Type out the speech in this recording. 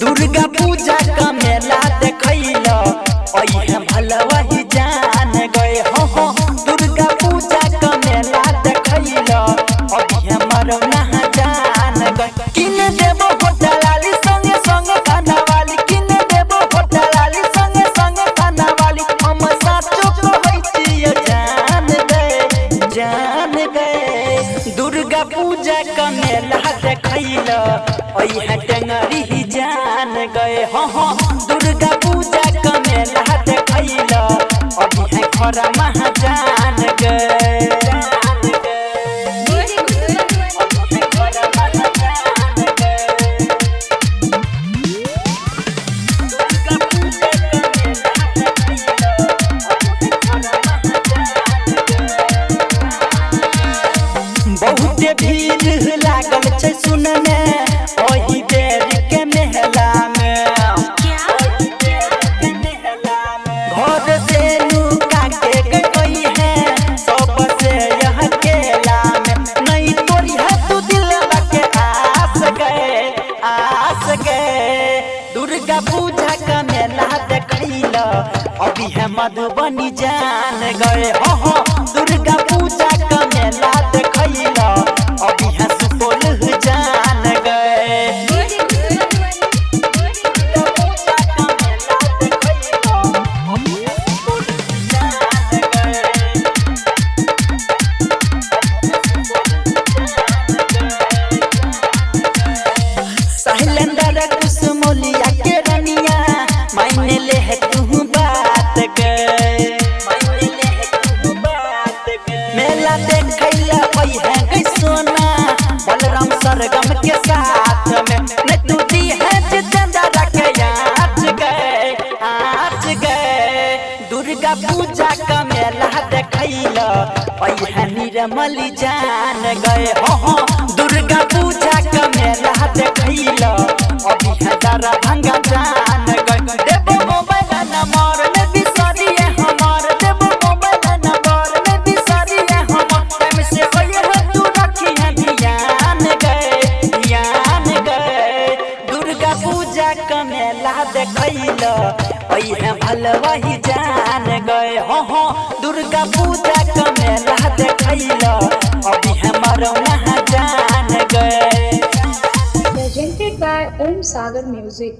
दुर्गा पूजा का मेला देखैला ओहे भलवा ही जान गए हो दुर्गा पूजा का मेला देखैला ओहे मरो ना जान गए किन देबो होटलाली संगे संगे खाना वाली किन देबो होटलाली संगे संगे खाना वाली हम साचो कहै छियै जान गए दुर्गा पूजा का मेला देखैला ओहे टेंगरी ही जान गए हो दुर्गा पूजा का मेला देखैला अभी है खरा महा जान गए बहुत भीड़ लागल छै सुनने ओही बेर के मेला में घर से लुका के गई है सब से यह केला में नहीं तोरी है तू दिल के आस गए दुर्गा पूजा का मेला देखैला अभी है मधुबनी जान गए हो दुर्गा पूजा का मेला देखैला अभी है सुपौल जान गए शैलेंद्र कुसुमोलिया के रनिया मायने ले है तू बात गए मेला देखैला ओई है गई सोना बलराम सरगम के साथ में न तू दी है जितेंद्र के आज गए दुर्गा पूजा का मेला देखैला ओई है निर्मल जान गए हो दुर्गा पूजा का मेला देखैला अभी है दरभंगा जान गए देबो मोबाइल नंबर में बिसरिए हमार देबो मोबाइल नंबर में बिसरिए हमार टाइम से होए हो तू रखी है ध्यान गए दुर्गा पूजा का मेला देखैला ओई है भलवा ही जान गए हो दुर्गा पूजा का मेला देखैला अभी है मरो ना जान गए Presented by Om Sagar Music.